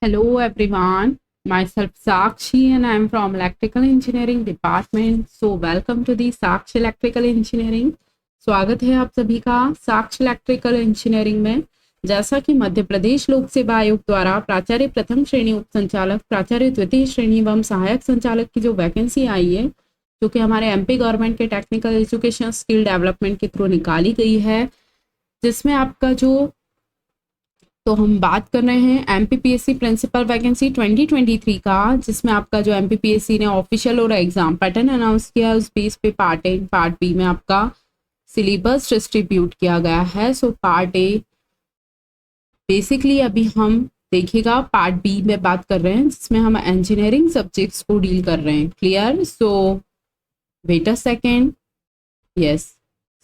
Hello everyone, myself Sakshi and I am from Electrical Engineering Department. So welcome to the Sakshi Electrical Engineering. स्वागत है आप सभी का साक्ष्य इलेक्ट्रिकल इंजीनियरिंग में। जैसा कि मध्य प्रदेश लोक सेवा आयोग द्वारा प्राचार्य प्रथम श्रेणी उप संचालक, प्राचार्य द्वितीय श्रेणी एवं सहायक संचालक की जो वैकेंसी आई है, जो कि हमारे एमपी गवर्नमेंट के टेक्निकल एजुकेशन स्किल डेवलपमेंट के थ्रू निकाली गई है, जिसमें आपका तो हम बात कर रहे हैं एमपीपीएससी प्रिंसिपल वैकेंसी 2023 का, जिसमें आपका जो एमपीपीएससी ने ऑफिशियल और एग्जाम पैटर्न अनाउंस किया, उस बेस पे पार्ट ए पार्ट बी में आपका सिलेबस डिस्ट्रीब्यूट किया गया है। सो पार्ट ए बेसिकली अभी हम देखिएगा, पार्ट बी में बात कर रहे हैं जिसमें हम इंजीनियरिंग सब्जेक्ट्स को डील कर रहे हैं। Clear? So wait a second. Yes,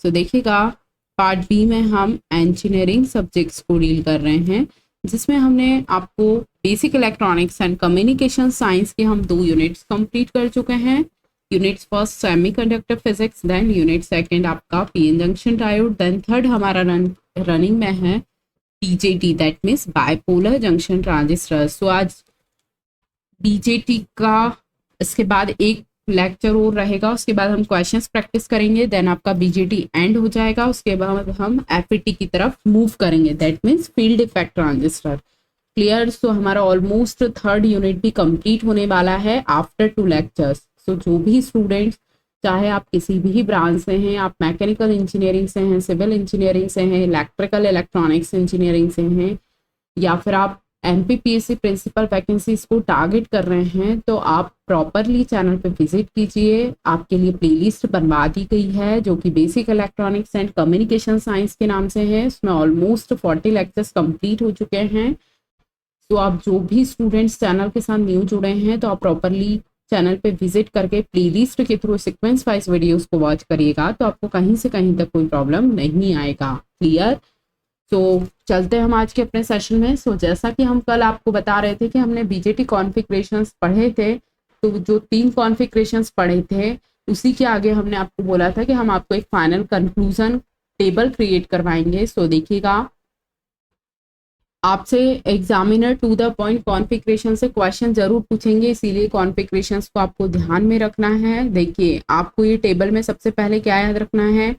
so देखिएगा, पार्ट बी में हम इंजीनियरिंग सब्जेक्ट्स को डील कर रहे हैं, जिसमें हमने आपको basic electronics and communication science के हम 2 यूनिट्स कंप्लीट कर चुके हैं। Units first semiconductor physics, then unit second आपका PN junction diode, then third हमारा रनिंग में है BJT, that means bipolar junction transistor. So आज बीजेटी का इसके बाद एक लेक्चर और रहेगा, उसके बाद हम क्वेश्चंस प्रैक्टिस करेंगे, देन आपका बीजेटी एंड हो जाएगा। उसके बाद हम एफईटी की तरफ मूव करेंगे, that means field effect transistor. Clear? So हमारा ऑलमोस्ट थर्ड यूनिट भी कंप्लीट होने वाला है आफ्टर 2 लेक्चर्स। सो जो भी स्टूडेंट्स, चाहे आप किसी भी ब्रांच से हैं, आप मैकेनिकल इंजीनियरिंग से हैं, सिविल इंजीनियरिंग से हैं, इलेक्ट्रिकल इलेक्ट्रॉनिक्स इंजीनियरिंग से हैं, या फिर आप एमपीपीएससी प्रिंसिपल वैकेंसीज को टारगेट कर रहे हैं, तो आप प्रॉपरली चैनल पे विजिट कीजिए। आपके लिए प्लेलिस्ट बनवा दी गई है जो कि basic electronics and communication science के नाम से है। इसमें ऑलमोस्ट 40 लेक्चर्स कंप्लीट हो चुके हैं। तो आप जो भी स्टूडेंट्स चैनल के साथ न्यू जुड़े हैं, तो आप प्रॉपरली चैनल पे विजिट करके प्लेलिस्ट के थ्रू सीक्वेंस वाइज वीडियोस को वॉच करिएगा, तो आपको कहीं से कहीं तक कोई प्रॉब्लम नहीं आएगा। क्लियर? तो चलते हैं हम आज के अपने सेशन में। सो जैसा कि हम कल आपको बता रहे थे कि हमने बीजेटी कॉन्फ़िगरेशंस पढ़े थे, तो जो 3 कॉन्फ़िगरेशंस पढ़े थे, उसी के आगे हमने आपको बोला था कि हम आपको एक फाइनल कंक्लूजन टेबल क्रिएट करवाएंगे। सो देखिएगा, आपसे examiner to the point configuration से क्वेश्चन जरूर पूछेंगे, इसीलिए कॉन्फ़िगरेशंस को आपको ध्यान में रखना है। देखिए, आपको ये टेबल में सबसे पहले क्या याद रखना है?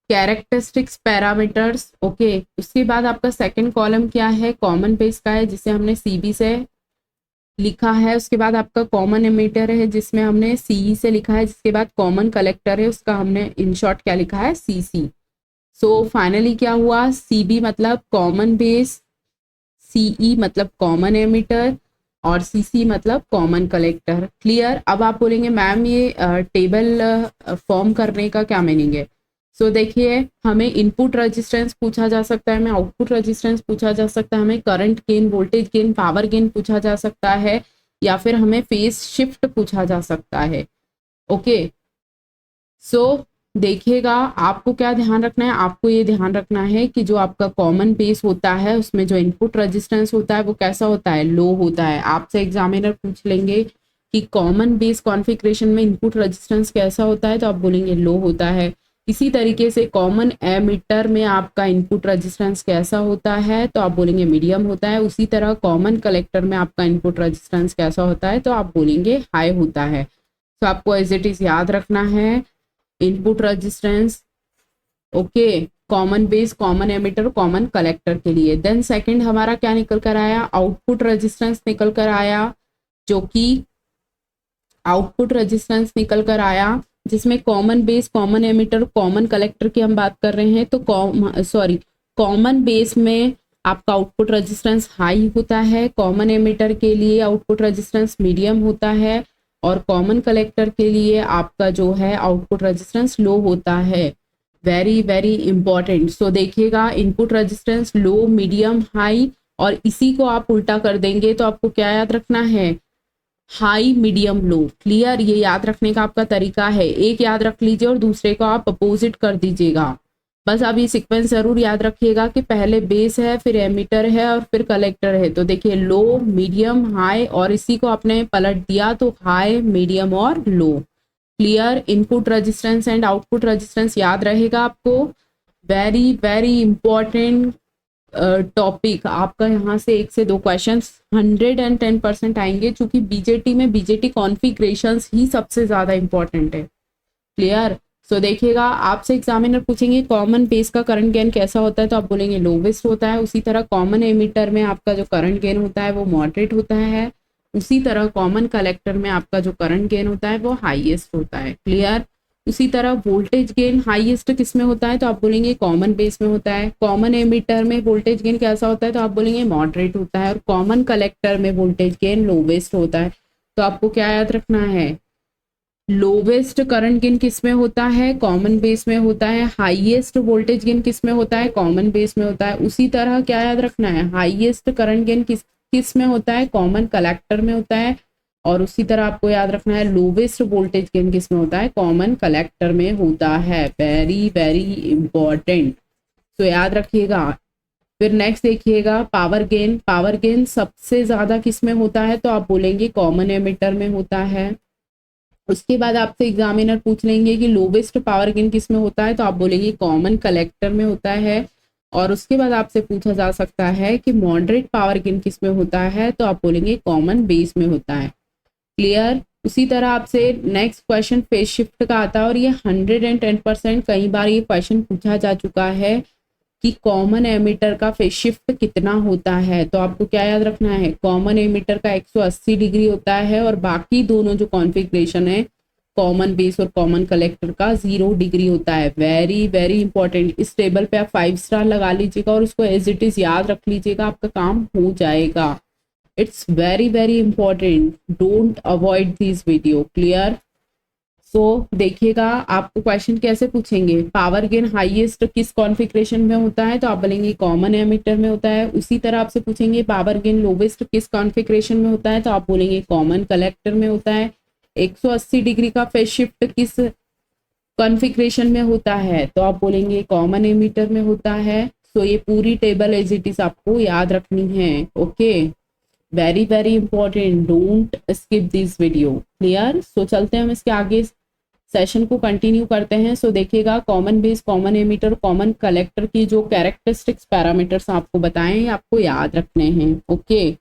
Characteristics parameters. ओके, उसके बाद आपका सेकंड कॉलम क्या है? कॉमन बेस का है, जिसे हमने सीबी से लिखा है। उसके बाद आपका कॉमन एमिटर है, जिसमें हमने सीई से लिखा है। जिसके बाद कॉमन कलेक्टर है, उसका हमने इन शॉर्ट क्या लिखा है? सीसी। सो फाइनली क्या हुआ? सीबी मतलब कॉमन बेस, सीई मतलब कॉमन एमिटर, और सीसी मतलब कॉमन कलेक्टर। क्लियर? अब आप बोलेंगे मैम ये टेबल फॉर्म करने का क्या मीनिंग है? सो देखिए, हमें इनपुट रेजिस्टेंस पूछा जा सकता है, हमें आउटपुट रेजिस्टेंस पूछा जा सकता है, हमें current gain, voltage gain, power gain पूछा जा सकता है, या फिर हमें फेज शिफ्ट पूछा जा सकता है। ओके, सो देखिएगा, आपको क्या ध्यान रखना है? आपको ये ध्यान रखना है कि जो आपका कॉमन बेस होता है, उसमें जो इनपुट रेजिस्टेंस होता है वो कैसा होता है? लो होता है। आपसे एग्जामिनर पूछ लेंगे कि कॉमन बेस कॉन्फ़िगरेशन में इनपुट रेजिस्टेंस कैसा होता है, तो आप बोलेंगे लो होता है। इसी तरीके से कॉमन एमिटर में आपका इनपुट रेजिस्टेंस कैसा होता है, तो आप बोलेंगे मीडियम होता है। उसी तरह कॉमन कलेक्टर में आपका इनपुट रेजिस्टेंस कैसा होता है, तो आप बोलेंगे हाई होता है। तो आपको एज इट इज याद रखना है input resistance, okay, common base, common emitter, common collector के लिए। देन सेकंड हमारा क्या निकल कर आया? आउटपुट रेजिस्टेंस निकल कर आया, जो कि आउटपुट रेजिस्टेंस निकल कर आया जिसमें common base, common emitter, common collector की हम बात कर रहे हैं। तो कॉमन बेस में आपका आउटपुट रेजिस्टेंस हाई होता है, कॉमन एमिटर के लिए आउटपुट रेजिस्टेंस मीडियम होता है, और कॉमन कलेक्टर के लिए आपका जो है आउटपुट रेजिस्टेंस लो होता है। Very very important. सो देखिएगा, input resistance low, medium, high, और इसी को आप उल्टा कर देंगे तो आपको क्या याद रखना है? हाई, मीडियम, लो। क्लियर? ये याद रखने का आपका तरीका है, एक याद रख लीजिए और दूसरे को आप अपोजिट कर दीजिएगा। बस आप ये सीक्वेंस जरूर याद रखिएगा कि पहले बेस है, फिर एमिटर है, और फिर कलेक्टर है। तो देखिए, लो, मीडियम, हाई, और इसी को आपने पलट दिया तो हाई, मीडियम और low. Clear? Input resistance and output resistance याद रहेगा आपको। वेरी वेरी इंपॉर्टेंट टॉपिक आपका यहाँ से 1 से 2 क्वेश्चन 110% आएंगे, चूंकि बीजेटी में बीजेटी कॉन्फ़िगरेशंस ही सबसे ज़्यादा इंपॉर्टेंट है। क्लियर? सो देखिएगा, आपसे एग्जामिनर पूछेंगे कॉमन बेस का करंट गेन कैसा होता है, तो आप बोलेंगे लोवेस्ट होता है। उसी तरह कॉमन एमिटर में आपका जो करंट गेन होता है वो मॉडरेट होता है। उसी तरह कॉमन कलेक्टर में आपका जो करंट गेन होता है वो हाईएस्ट होता है। क्लियर? उसी तरह वोल्टेज गेन हाईएस्ट किस में होता है, तो आप बोलेंगे कॉमन बेस में होता है। कॉमन एमिटर में वोल्टेज गेन कैसा होता है, तो आप बोलेंगे मॉडरेट होता है। और कॉमन कलेक्टर में वोल्टेज गेन लोवेस्ट होता है। तो आपको क्या याद रखना है, लोवेस्ट करंट गेन किस में होता है, कॉमन बेस में होता है। हाईएस्ट वोल्टेज गेन किस में होता है, कॉमन बेस में होता है। उसी तरह क्या याद रखना है, हाईएस्ट करंट गेन किस में होता है, कॉमन कलेक्टर में होता है। और उसी तरह आपको याद रखना है लोवेस्ट वोल्टेज गेन किस में होता है, कॉमन कलेक्टर में होता है। वेरी वेरी इंपॉर्टेंट, तो याद रखिएगा। फिर नेक्स्ट देखिएगा पावर गेन। पावर गेन सबसे ज्यादा किस में होता है, तो आप बोलेंगे कॉमन एमिटर में होता है। उसके बाद आपसे एग्जामिनर पूछ लेंगे कि लोवेस्ट पावर गेन किस में होता है, तो आप बोलेंगे कॉमन कलेक्टर में होता है। और उसके बाद आपसे पूछा जा सकता है कि मॉडरेट पावर गेन किस में होता है, तो आप बोलेंगे कॉमन बेस में होता है। क्लियर? उसी तरह आपसे नेक्स्ट क्वेश्चन फेज शिफ्ट का आता है, और ये 110% कई बार ये क्वेश्चन पूछा जा चुका है कि कॉमन एमिटर का फेज शिफ्ट कितना होता है। तो आपको क्या याद रखना है, कॉमन एमिटर का 180 डिग्री होता है, और बाकी दोनों जो कॉन्फ़िगरेशन है कॉमन बेस और कॉमन कलेक्टर का 0 डिग्री होता है। Very very important. इस टेबल पे आप 5 स्टार लगा लीजिएगा और उसको एज इट इज याद रख लीजिएगा, आपका काम हो जाएगा। It's very very important, don't avoid this video. Clear? So देखिएगा, आपको क्वेश्चन कैसे पूछेंगे, पावर गेन हाईएस्ट किस कॉन्फ़िगरेशन में होता है, तो आप बोलेंगे कॉमन एमिटर में होता है। उसी तरह आपसे पूछेंगे पावर गेन लोवेस्ट किस कॉन्फ़िगरेशन में होता है, तो आप बोलेंगे कॉमन कलेक्टर में होता है। 180 डिग्री का फेज शिफ्ट किस कॉन्फ़िगरेशन में होता है, तो आप बोलेंगे कॉमन एमिटर में होता है। सो ये पूरी टेबल एज इट इज आपको याद रखनी है। Okay, very very important, don't skip this video. Clear? So चलते हैं हम इसके आगे सेशन को कंटिन्यू करते हैं। सो देखिएगा, common base, common emitter, common collector की जो कैरेक्टरिस्टिक्स पैरामीटर्स आपको बताएं आपको याद रखने हैं। ओके,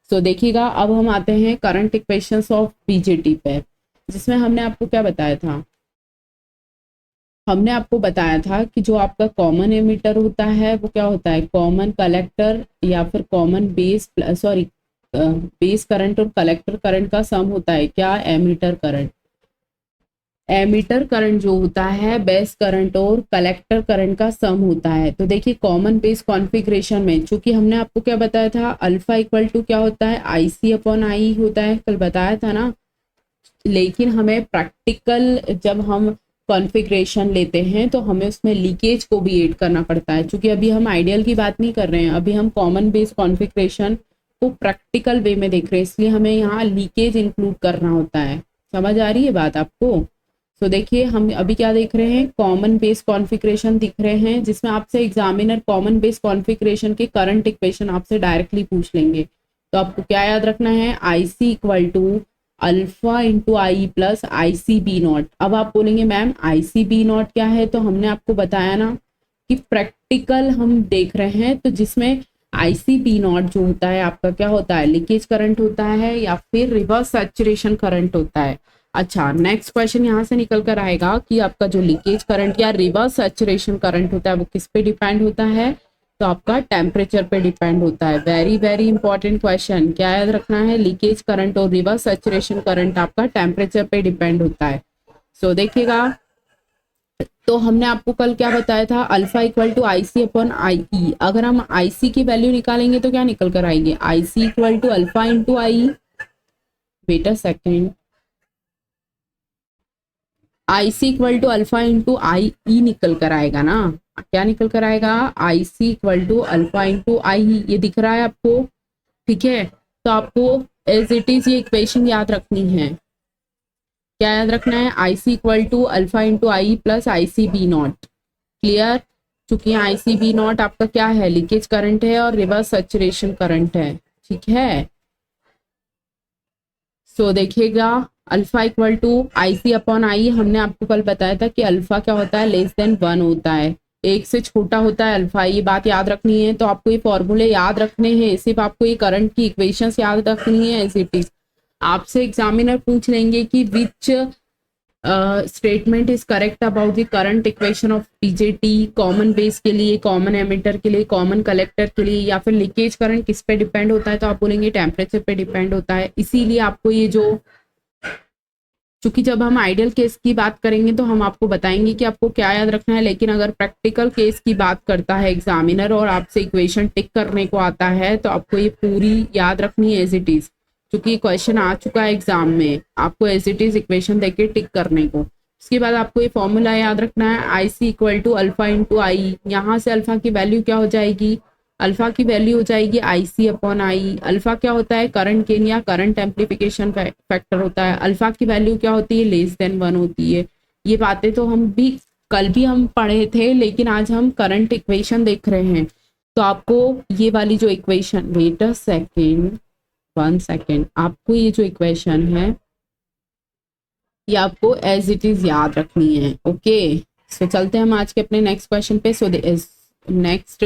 सो देखिएगा, अब हम आते हैं करंट इक्वेशंस ऑफ बीजेटी पे, जिसमें हमने आपको क्या बताया था, हमने आपको बताया था कि जो आपका कॉमन एमिटर होता है वो क्या होता है, कॉमन कलेक्टर या फिर common base, sorry base current और कलेक्टर करंट का सम होता है क्या, एमिटर करंट। एमिटर करंट जो होता है बेस करंट और कलेक्टर करंट का सम होता है। तो देखिए कॉमन बेस कॉन्फ़िगरेशन में चूंकि हमने आपको क्या बताया था, अल्फा इक्वल टू क्या होता है, IC अपॉन आई होता है, कल बताया था ना। लेकिन हमें प्रैक्टिकल जब हम कॉन्फ़िगरेशन लेते हैं तो हमें उसमें लीकेज को भी ऐड करना पड़ता है, क्योंकि अभी हम आइडियल की बात नहीं कर रहे हैं, अभी हम कॉमन बेस कॉन्फ़िगरेशन को प्रैक्टिकल वे में देख रहे हैं, इसलिए हमें यहाँ लीकेज इंक्लूड करना होता है। समझ आ रही है बात आपको? तो देखिए हम अभी क्या देख रहे हैं, कॉमन बेस कॉन्फ़िगरेशन दिख रहे हैं, जिसमें आपसे एग्जामिनर कॉमन बेस कॉन्फ़िगरेशन के करंट इक्वेशन आपसे डायरेक्टली पूछ लेंगे। तो आपको क्या याद रखना है, IC equal to alpha into I plus IC_B naught. अब आप बोलेंगे मैम IC_B नॉट क्या है, तो हमने आपको बताया ना कि प्रैक्टिकल हम देख रहे हैं, तो जिसमें IC_B नॉट जो होता है आपका क्या होता है, लीकेज करंट होता है या फिर रिवर्स सैचुरेशन करंट होता है। अच्छा, नेक्स्ट क्वेश्चन यहाँ से निकल कर आएगा कि आपका जो लीकेज करंट या रिवर्स सैचुरेशन करंट होता है वो किस पे डिपेंड होता है, तो आपका टेम्परेचर पे डिपेंड होता है। वेरी वेरी इंपॉर्टेंट क्वेश्चन, क्या याद रखना है, लीकेज करंट और रिवर्स सैचुरेशन करंट आपका टेम्परेचर पे डिपेंड होता है। सो देखिएगा, तो हमने आपको कल क्या बताया था, alpha equal to IC upon IE। अगर हम IC की वैल्यू निकालेंगे तो क्या निकल कर आएंगे, IC equal to alpha into I, wait a second, IC equal to alpha into IE निकल कर आएगा ना, क्या निकल कर आएगा, IC equal to alpha into IE, ये दिख रहा है आपको, ठीक है। तो आपको एज इट इज ये इक्वेशन याद रखनी है, क्या याद रखना है, IC equal to alpha into I plus IC_B naught. Clear? चूंकि IC_B नॉट आपका क्या है, लीकेज करंट है और रिवर्स सैचुरेशन करंट है, ठीक है। सो देखिएगा, alpha equal to IC upon I, हमने आपको कल बताया था कि अल्फा क्या होता है, लेस देन 1 होता है, 1 से छोटा होता है अल्फा, ये बात याद रखनी है। तो आपको ये फॉर्मूले याद रखने हैं, सिर्फ आपको ये करंट की इक्वेशंस याद रखनी है एज इट इज। आपसे एग्जामिनर पूछ लेंगे कि which statement is correct about the current equation of BJT, common base के लिए, कॉमन एमिटर के लिए, कॉमन कलेक्टर के लिए, या फिर लीकेज करंट किस पे डिपेंड होता है, तो आप बोलेंगे टेम्परेचर पे डिपेंड होता है। इसीलिए आपको ये जो, चूंकि जब हम आइडियल केस की बात करेंगे तो हम आपको बताएंगे कि आपको क्या याद रखना है, लेकिन अगर प्रैक्टिकल केस की बात करता है एग्जामिनर और आपसे इक्वेशन टिक करने को आता है तो आपको ये पूरी याद रखनी है एज इट इज। क्योंकि क्वेश्चन आ चुका है एग्जाम में, आपको एज इट इज इक्वेशन देके टिक करने को। उसके बाद आपको ये फॉर्मूला याद रखना है, I C equal to alpha into आई। यहाँ से अल्फा की वैल्यू क्या हो जाएगी, अल्फा की वैल्यू हो जाएगी आई सी अपॉन आई। अल्फा क्या होता है, करंट गेन या करंट एम्पलीफिकेशन फैक्टर होता है। अल्फा की वैल्यू क्या होती है, लेस देन 1 होती है। ये बातें तो हम भी कल भी हम पढ़े थे, लेकिन आज हम करंट इक्वेशन देख रहे हैं। तो आपको ये वाली जो equation, wait a second, 1 second, आपको ये जो इक्वेशन है ये आपको एज इट इज याद रखनी है। ओके, सो चलते हैं हम आज के अपने नेक्स्ट क्वेश्चन पे। सो नेक्स्ट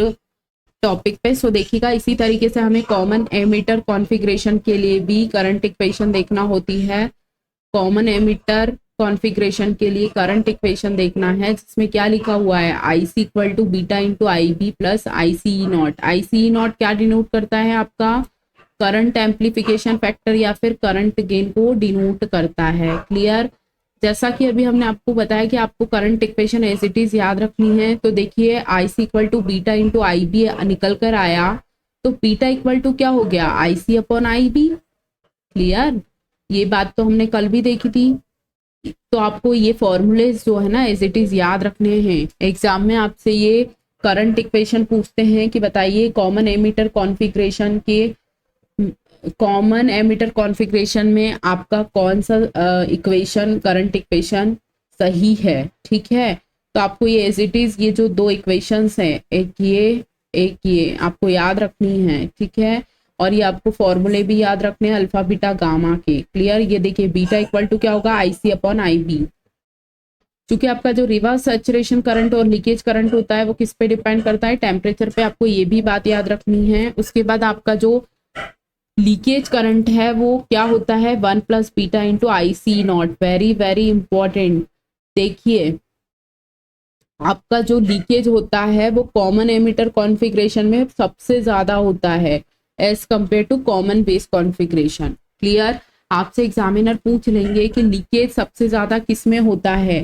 टॉपिक पे। सो देखिएगा, इसी तरीके से हमें कॉमन एमिटर कॉन्फ़िगरेशन के लिए भी करंट इक्वेशन देखना होती है। कॉमन एमिटर कॉन्फ़िगरेशन के लिए करंट इक्वेशन देखना है, जिसमें क्या लिखा हुआ है, I C equal to beta into I B plus I C E naught. I C E naught क्या डिनोट करता है, आपका करंट एम्पलीफिकेशन फैक्टर या फिर करंट गेन को डिनोट करता है। क्लियर। जैसा कि अभी हमने आपको बताया कि आपको current equation as it is याद रखनी है। तो देखिए, I C equal to beta into I B निकल कर आया, तो बीटा इक्वल टू क्या हो गया, आई सी अपॉन आई बी। क्लियर, ये बात तो हमने कल भी देखी थी। तो आपको ये फॉर्मूले जो है ना एज इट इज याद रखने हैं। एग्जाम में आपसे ये करंट इक्वेशन पूछते हैं कि बताइए कॉमन एमिटर कॉन्फ़िगरेशन के, कॉमन एमिटर कॉन्फ़िगरेशन में आपका कौन सा इक्वेशन, करंट इक्वेशन सही है। ठीक है, तो आपको ये एज इट इज ये जो दो इक्वेशंस हैं, एक ये आपको याद रखनी है। ठीक है, और ये आपको फॉर्मूले भी याद रखने हैं अल्फा बीटा गामा के। क्लियर। ये देखिए, बीटा इक्वल टू क्या होगा, आई सी अपॉन आई बी। क्योंकि आपका जो रिवर्स सैचुरेशन करंट और लीकेज करंट होता है वो किस पे डिपेंड करता है, टेम्परेचर पे। आपको ये भी बात याद रखनी है। उसके बाद आपका जो लीकेज करंट है वो क्या होता है, 1 plus beta into I C naught. Very very important. देखिए, आपका जो लीकेज होता है वो कॉमन एमिटर कॉन्फ़िगरेशन में सबसे ज्यादा होता है as compare to common base configuration. Clear. आपसे एग्जामिनर पूछ लेंगे कि लीकेज सबसे ज्यादा किस में होता है,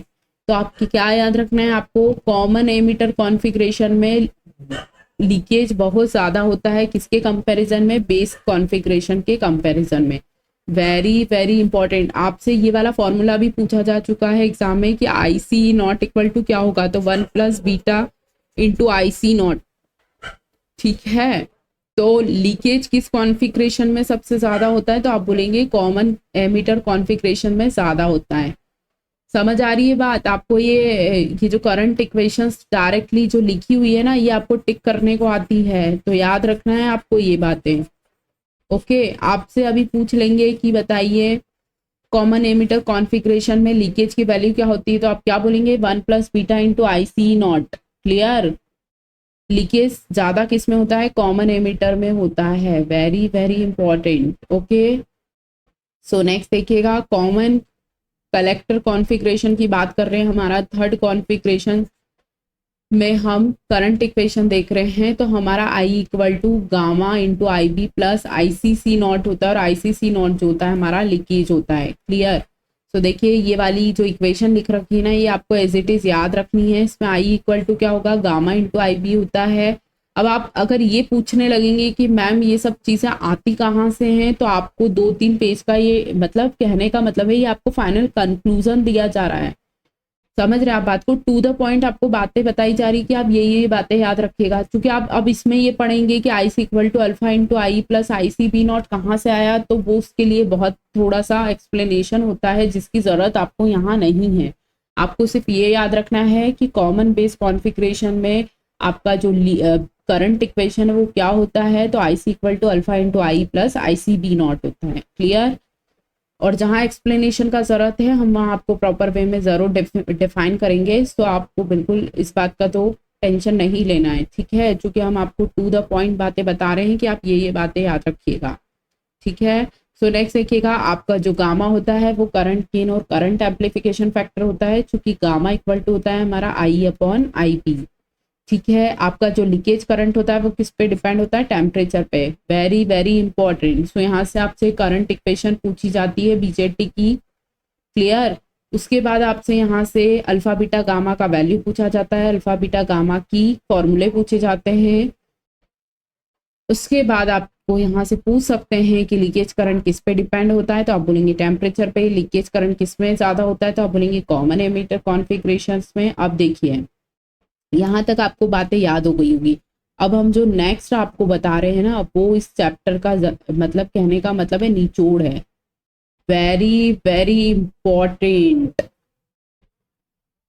तो आपकी क्या याद रखना है, आपको कॉमन एमिटर कॉन्फ़िगरेशन में लीकेज बहुत ज्यादा होता है। किसके कंपैरिजन में, बेस कॉन्फ़िगरेशन के कंपैरिजन में। Very very important. आपसे ये वाला फॉर्मूला भी पूछा जा चुका है एग्जाम में कि I C naught equal to क्या होगा, तो 1 plus beta into I C naught. ठीक है, तो लीकेज किस कॉन्फ़िगरेशन में सबसे ज्यादा होता है, तो आप बोलेंगे कॉमन एमिटर कॉन्फ़िगरेशन में ज्यादा होता है। समझ आ रही है बात आपको। ये जो करंट इक्वेशंस डायरेक्टली जो लिखी हुई है ना, ये आपको टिक करने को आती है, तो याद रखना है आपको ये बातें। ओके, आपसे अभी पूछ लेंगे कि बताइए कॉमन एमिटर कॉन्फ़िगरेशन में लीकेज की वैल्यू क्या होती है, तो आप क्या बोलेंगे, 1 plus beta into I C naught. Clear. Leakage ज्यादा किस में होता है, कॉमन एमिटर में होता है। Very very important. Okay, so next देखिएगा, कॉमन कलेक्टर कॉन्फ़िगरेशन की बात कर रहे हैं। हमारा थर्ड कॉन्फ़िगरेशन में हम करंट इक्वेशन देख रहे हैं। तो हमारा I equal to gamma into I B plus I C C naught होता है, और आई सी सी नॉट जो होता है हमारा लीकेज होता है। क्लियर। तो देखिए, ये वाली जो इक्वेशन लिख रखी है ना, ये आपको एज इट इज याद रखनी है। इसमें आई इक्वल टू क्या होगा, गामा इंटू आई बी होता है। अब आप अगर ये पूछने लगेंगे कि मैम ये सब चीज़ें आती कहाँ से हैं, तो आपको 2-3 पेज का ये मतलब कहने का मतलब है, ये आपको फाइनल कंक्लूजन दिया जा रहा है। समझ रहे हैं आप बात को, टू द पॉइंट आपको बातें बताई जा रही कि आप ये बातें याद रखिएगा। क्योंकि आप अब इसमें ये पढ़ेंगे कि I C equal to alpha into I plus I C B naught कहाँ से आया, तो वो उसके लिए बहुत थोड़ा सा एक्सप्लेनेशन होता है, जिसकी ज़रूरत आपको यहाँ नहीं है। आपको सिर्फ ये याद रखना है कि कॉमन बेस कॉन्फ़िगरेशन में आपका जो करंट इक्वेशन है वो क्या होता है, तो I C equal to alpha into I plus I C B naught होता है। क्लियर। और जहाँ एक्सप्लेनेशन का ज़रूरत है हम वहाँ आपको प्रॉपर वे में ज़रूर डिफाइन करेंगे। तो आपको बिल्कुल इस बात का तो टेंशन नहीं लेना है, ठीक है, क्योंकि हम आपको टू द पॉइंट बातें बता रहे हैं कि आप ये बातें याद रखिएगा, ठीक है। सो नेक्स्ट देखिएगा, आपका जो गामा होता है वो करंट गेन और करंट एम्पलीफिकेशन फैक्टर होता है, चूंकि गामा इक्वल टू होता है हमारा आई अपॉन आई पी, ठीक है। आपका जो लीकेज करंट होता है वो किस पे डिपेंड होता है, टेम्परेचर पे, वेरी वेरी इंपॉर्टेंट। सो यहाँ से आपसे करंट इक्वेशन पूछी जाती है बीजेटी की, क्लियर। उसके बाद आपसे यहाँ से अल्फा बीटा गामा का वैल्यू पूछा जाता है, अल्फा बीटा गामा की फॉर्मूले पूछे जाते हैं। उसके बाद आपको यहाँ से पूछ सकते हैं कि लीकेज करंट किस पे डिपेंड होता है, तो आप बोलेंगे टेम्परेचर पे। लीकेज करंट किस में ज्यादा होता है, तो आप बोलेंगे कॉमन एमिटर कॉन्फ़िगरेशंस में। अब देखिए यहाँ तक आपको बातें याद हो गई होगी। अब हम जो नेक्स्ट आपको बता रहे हैं ना, वो इस चैप्टर का मतलब कहने का मतलब है निचोड़ है, वेरी वेरी इंपॉर्टेंट।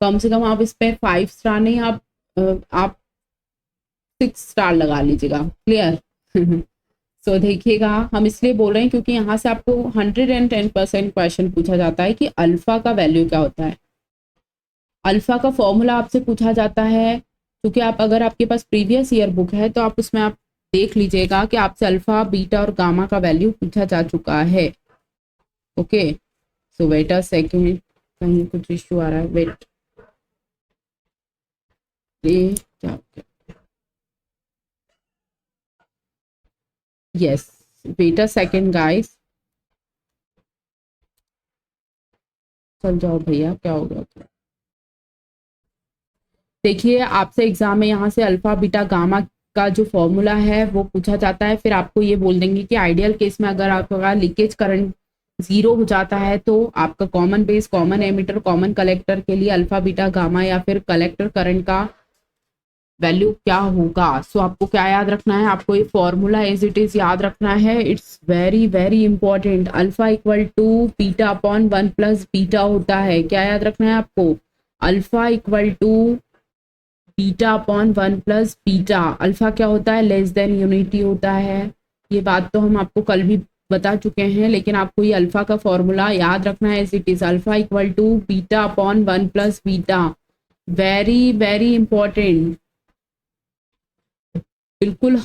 कम से कम आप इस पे 5 स्टार नहीं, आप 6 स्टार लगा लीजिएगा, क्लियर। सो देखिएगा, हम इसलिए बोल रहे हैं क्योंकि यहाँ से आपको 110% क्वेश्चन पूछा जाता है कि अल्फा का वैल्यू क्या होता है। अल्फा का फॉर्मूला आपसे पूछा जाता है, क्योंकि आप अगर आपके पास प्रीवियस ईयर बुक है तो आप उसमें आप देख लीजिएगा कि आपसे अल्फा बीटा और गामा का वैल्यू पूछा जा चुका है। Okay, so wait a second, कहीं कुछ इश्यू आ रहा है, वेट, ये क्या हो गया, yes, wait a second guys, चल जाओ भैया, क्या हो गया। देखिए आपसे एग्जाम में यहाँ से अल्फा बीटा गामा का जो फॉर्मूला है वो पूछा जाता है, फिर आपको ये बोल देंगे कि आइडियल केस में अगर आपका लीकेज करंट 0 हो जाता है तो आपका common base, common emitter, common collector के लिए अल्फा बीटा गामा या फिर कलेक्टर करंट का वैल्यू क्या होगा। सो आपको क्या याद रखना है, आपको ये फॉर्मूला एज इट इज याद रखना है, it's very very important. Alpha equal to beta upon 1 plus beta होता है, क्या याद रखना है आपको, alpha equal to beta upon 1 plus beta. Alpha क्या होता है, लेस देन यूनिटी होता है, ये बात तो हम आपको कल भी बता चुके हैं, लेकिन आपको ये अल्फा का फॉर्मूला याद रखना है as it is, alpha equal to beta upon 1 plus beta, very very important. बिल्कुल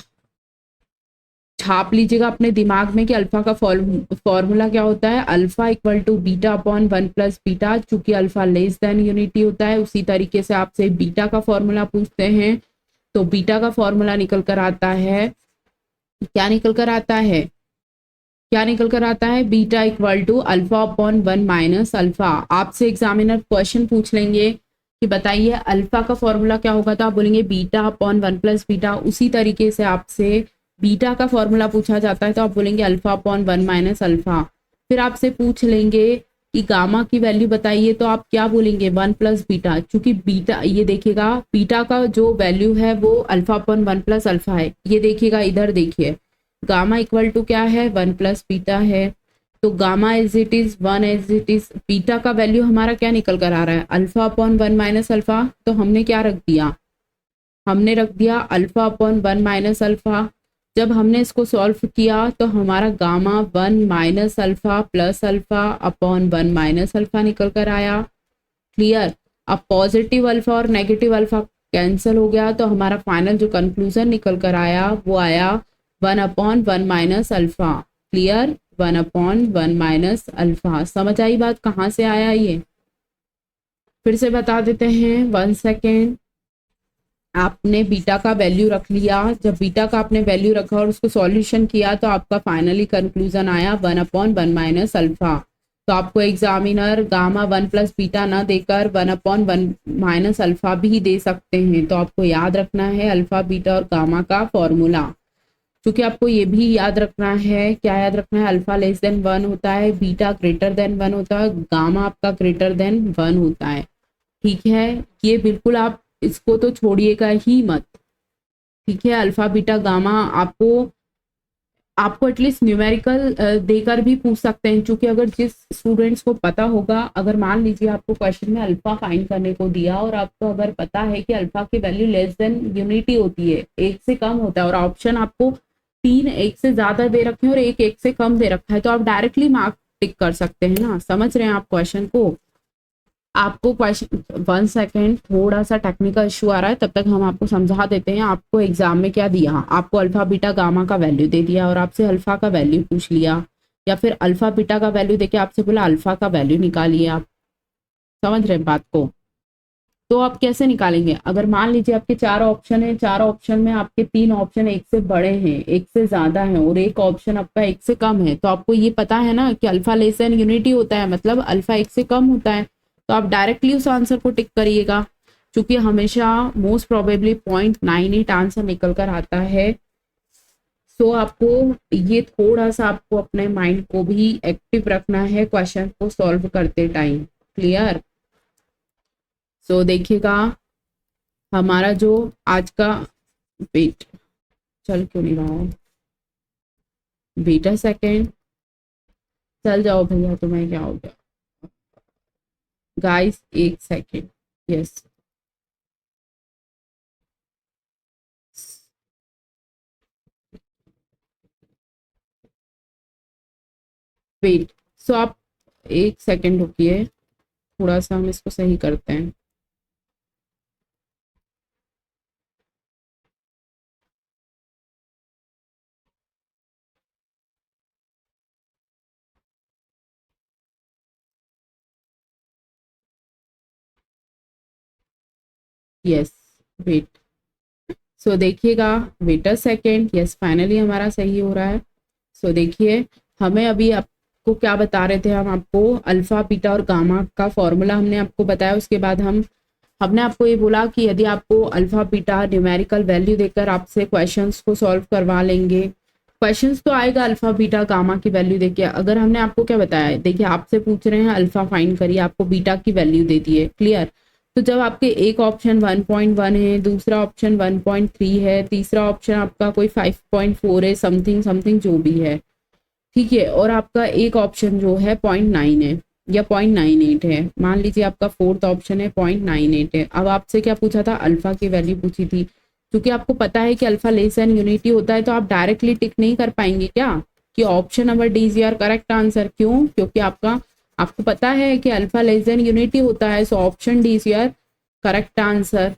छाप लीजिएगा अपने दिमाग में कि अल्फा का फॉर्मूला क्या होता है, alpha equal to beta upon 1 plus beta, चूंकि अल्फा लेस देन यूनिटी होता है। उसी तरीके से आपसे बीटा का फॉर्मूला पूछते हैं, तो बीटा का फॉर्मूला निकल कर आता है, क्या निकल कर आता है, क्या निकल कर आता है, beta equal to alpha upon 1 minus alpha. आपसे एग्जामिनर क्वेश्चन पूछ लेंगे कि बताइए अल्फा का फॉर्मूला क्या होगा, तो आप बोलेंगे बीटा अपॉन 1 प्लस बीटा। उसी तरीके से आपसे बीटा का फॉर्मूला पूछा जाता है तो आप बोलेंगे अल्फा अपॉन 1 माइनस अल्फा। फिर आपसे पूछ लेंगे कि गामा की वैल्यू बताइए, तो आप क्या बोलेंगे 1 प्लस बीटा, चूंकि बीटा, ये देखिएगा बीटा का जो वैल्यू है वो अल्फा अपॉन 1 प्लस अल्फा है। ये देखिएगा इधर देखिए, गामा इक्वल टू क्या है, 1 प्लस बीटा है, तो gamma as it is 1 as it is. Beta का वैल्यू हमारा क्या निकल कर आ रहा है, अल्फा अपॉन 1 माइनस अल्फा, तो हमने क्या रख दिया, हमने रख दिया अल्फा अपॉन 1 माइनस अल्फा। जब हमने इसको सॉल्व किया तो हमारा gamma 1 minus alpha plus alpha upon 1 minus alpha निकल कर आया, क्लियर। अब पॉजिटिव अल्फा और नेगेटिव अल्फा कैंसिल हो गया, तो हमारा फाइनल जो कंक्लूजन निकल कर आया वो आया 1 upon 1 minus alpha, clear, 1 upon 1 minus alpha. समझ आई बात कहाँ से आया, ये फिर से बता देते हैं, 1 सेकेंड। आपने बीटा का वैल्यू रख लिया, जब बीटा का आपने वैल्यू रखा और उसको सॉल्यूशन किया तो आपका फाइनली कंक्लूजन आया 1 अपॉन 1 माइनस अल्फा। तो आपको एग्जामिनर गामा 1 प्लस बीटा ना देकर 1 अपॉन 1 माइनस अल्फा भी दे सकते हैं। तो आपको याद रखना है अल्फा बीटा और गामा का फॉर्मूला, क्योंकि आपको ये भी याद रखना है, क्या याद रखना है, अल्फा लेस देन 1 होता है, बीटा ग्रेटर देन 1 होता है, गामा आपका ग्रेटर देन 1 होता है, ठीक है। ये बिल्कुल आप इसको तो छोड़िएगा ही मत, ठीक है। अल्फा बीटा गामा आपको एटलीस्ट न्यूमेरिकल देकर भी पूछ सकते हैं, क्योंकि अगर जिस स्टूडेंट्स को पता होगा, अगर मान लीजिए आपको क्वेश्चन में अल्फा फाइंड करने को दिया और आपको अगर पता है कि अल्फा की वैल्यू लेस देन यूनिटी होती है, 1 से कम होता है, और ऑप्शन आपको 3 1 से ज्यादा दे रखे हैं और 1 1 से कम दे रखा है, तो आप डायरेक्टली मार्क टिक कर सकते हैं ना, समझ रहे हैं आप क्वेश्चन को। आपको क्वेश्चन 1 सेकेंड, थोड़ा सा टेक्निकल इशू आ रहा है, तब तक हम आपको समझा देते हैं। आपको एग्जाम में क्या दिया, आपको अल्फा बीटा गामा का वैल्यू दे दिया और आपसे अल्फा का वैल्यू पूछ लिया, या फिर अल्फा बीटा का वैल्यू देके आपसे बोला अल्फा का वैल्यू निकालिए। आप समझ रहे हैं बात को? तो आप कैसे निकालेंगे? अगर मान लीजिए आपके 4 ऑप्शन है, 4 ऑप्शन में आपके 3 ऑप्शन एक से बड़े हैं, एक से ज्यादा हैं और एक ऑप्शन आपका एक से कम है, तो आपको ये पता है ना कि अल्फा लेस देन यूनिटी होता है, मतलब अल्फा एक से कम होता है। तो आप डायरेक्टली उस आंसर को टिक करिएगा, क्योंकि हमेशा मोस्ट प्रोबेबली 0.98 आंसर निकल कर आता है। सो आपको ये थोड़ा सा आपको अपने माइंड को भी एक्टिव रखना है क्वेश्चन को सॉल्व करते टाइम। क्लियर? सो देखिएगा हमारा जो आज का वेट चल क्यों नहीं रहा है, बेटा सेकेंड चल जाओ भैया, तुम्हें क्या हो गया guys, 1 second. Yes, wait. So आप 1 सेकेंड रुकिए, थोड़ा सा हम इसको सही करते हैं। Yes, wait. सो देखिएगा, wait a second. Yes, finally हमारा सही हो रहा है। सो देखिए, हमें अभी आपको क्या बता रहे थे, हम आपको अल्फा बीटा और गामा का फॉर्मूला हमने आपको बताया। उसके बाद हमने आपको ये बोला कि यदि आपको अल्फा बीटा न्यूमेरिकल वैल्यू देकर आपसे क्वेश्चंस को सॉल्व करवा लेंगे, क्वेश्चंस तो आएगा अल्फा बीटा गामा की वैल्यू देके। अगर हमने आपको क्या बताया है, देखिए आपसे पूछ रहे हैं अल्फा फाइंड करिए, आपको बीटा की वैल्यू दे दी है। क्लियर? तो जब आपके एक ऑप्शन 1.1 है, दूसरा ऑप्शन 1.3 है, तीसरा ऑप्शन आपका कोई 5.4 है, समथिंग समथिंग जो भी है, ठीक है, और आपका एक ऑप्शन जो है 0.9 है या 0.98 है, मान लीजिए आपका फोर्थ ऑप्शन है 0.98 है। अब आपसे क्या पूछा था, अल्फा की वैल्यू पूछी थी। क्योंकि आपको पता है कि अल्फा लेस देन यूनिटी होता है, तो आप डायरेक्टली टिक नहीं कर पाएंगे क्या कि option number D is your correct answer. क्यों? क्योंकि आपको पता है कि अल्फा लेस देन यूनिटी होता है, so option D is your correct answer.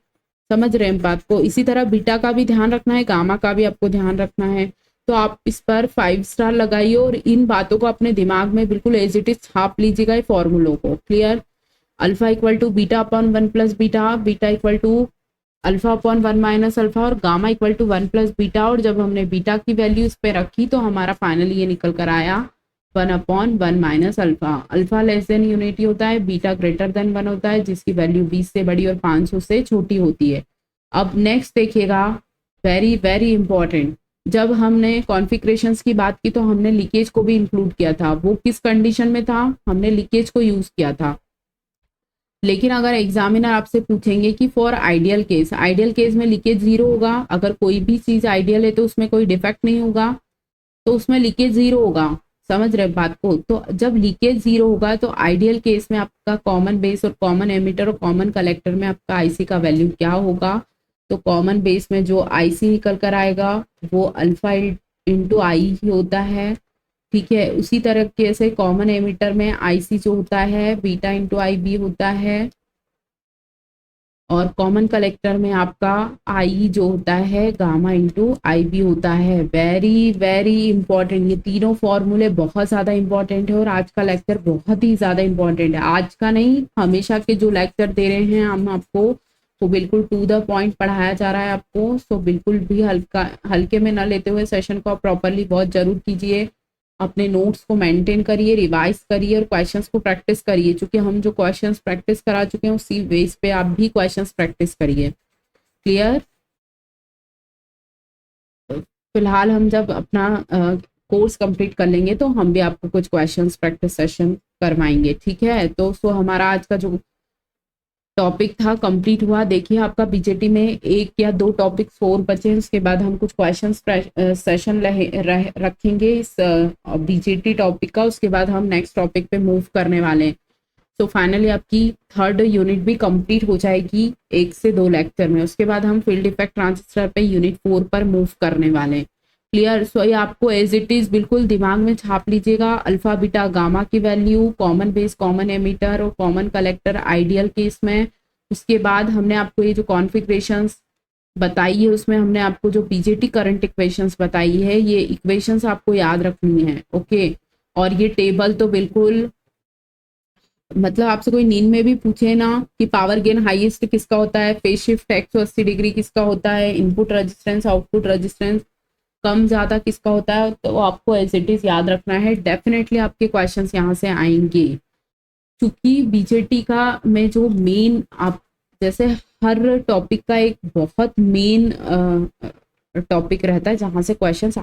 समझ रहे हैं बात को? इसी तरह बीटा का भी ध्यान रखना है, गामा का भी आपको ध्यान रखना है। तो आप इस पर 5 स्टार लगाइए और इन बातों को अपने दिमाग में बिल्कुल एज इट इज छाप लीजिएगा, ये फॉर्मूलों को। Clear? Alpha equal to beta upon 1 plus beta, beta equal to alpha upon 1 minus alpha, और gamma equal to 1 plus beta. और जब हमने बीटा की वैल्यू इस पे रखी तो हमारा फाइनली ये निकल कर आया 1 upon 1 minus alpha. Alpha less than unity होता है, बीटा ग्रेटर देन 1 होता है, जिसकी वैल्यू 20 से बड़ी और 500 से छोटी होती है। अब नेक्स्ट देखिएगा, वेरी वेरी इंपॉर्टेंट, जब हमने कॉन्फ़िगरेशंस की बात की तो हमने लीकेज को भी इंक्लूड किया था। वो किस कंडीशन में था? हमने लीकेज को यूज किया था। लेकिन अगर एग्जामिनर आपसे पूछेंगे कि for ideal case, ideal case में लीकेज 0 होगा। अगर कोई भी चीज आइडियल है तो उसमें कोई डिफेक्ट नहीं होगा, तो उसमें लीकेज 0 होगा। समझ रहे बात को? तो जब लीकेज 0 होगा तो आइडियल केस में आपका कॉमन बेस और कॉमन एमिटर और कॉमन कलेक्टर में आपका आईसी का वैल्यू क्या होगा? तो कॉमन बेस में जो आईसी निकल कर आएगा वो अल्फा इंटू आई ही होता है। ठीक है, उसी तरीके से कॉमन एमिटर में आईसी जो होता है बीटा इंटू आई बी होता है, और कॉमन कलेक्टर में आपका आई जो होता है गामा इंटू आई बी होता है। वेरी वेरी इंपॉर्टेंट, ये तीनों फॉर्मूले बहुत ज्यादा इंपॉर्टेंट है और आज का लेक्चर बहुत ही ज्यादा इंपॉर्टेंट है। आज का नहीं, हमेशा के जो लेक्चर दे रहे हैं हम आपको, तो बिल्कुल टू द पॉइंट पढ़ाया जा रहा है आपको। सो बिल्कुल भी हल्के में न लेते हुए सेशन को प्रॉपरली बहुत जरूर कीजिए। अपने नोट्स को मेंटेन करिए, रिवाइज करिए और क्वेश्चंस को प्रैक्टिस करिए, क्योंकि हम जो क्वेश्चंस प्रैक्टिस करा चुके हैं उसी बेस पे आप भी क्वेश्चंस प्रैक्टिस करिए। क्लियर? फिलहाल हम जब अपना कोर्स कंप्लीट कर लेंगे तो हम भी आपको कुछ क्वेश्चंस प्रैक्टिस सेशन करवाएंगे। ठीक है, तो सो हमारा आज का जो टॉपिक था कंप्लीट हुआ। देखिए आपका बीजेटी में 1 या 2 टॉपिक्स और बचे हैं, उसके बाद हम कुछ क्वेश्चन सेशन रखेंगे इस बीजेटी टॉपिक का। उसके बाद हम नेक्स्ट टॉपिक पे मूव करने वाले हैं। तो फाइनली आपकी 3rd यूनिट भी कंप्लीट हो जाएगी 1 से 2 लेक्चर में। उसके बाद हम फील्ड इफेक्ट ट्रांजिस्टर पे यूनिट 4 पर मूव करने वाले हैं। क्लियर। सो ये आपको एज इट इज बिल्कुल दिमाग में छाप लीजिएगा। अल्फा बीटा गामा की value, common base, common emitter और कॉमन कलेक्टर आइडियल केस में। उसके बाद हमने आपको ये जो कॉन्फ़िगरेशंस बताई है उसमें हमने आपको जो बीजेटी करंट इक्वेशंस बताई है, ये इक्वेशंस आपको याद रखनी है। ओके, और ये टेबल तो बिल्कुल मतलब आपसे कोई नींद में भी पूछे ना कि पावर गेन हाईएस्ट किसका होता है, फेज शिफ्ट 180 डिग्री किसका होता है, इनपुट रेजिस्टेंस आउटपुट रेजिस्टेंस कम ज्यादा किसका होता है, तो आपको एज इट इज याद रखना है। डेफिनेटली आपके क्वेश्चंस यहाँ से आएंगे, क्योंकि बीजेटी का में जो मेन आप जैसे हर टॉपिक का एक बहुत मेन टॉपिक रहता है जहाँ से क्वेश्चंस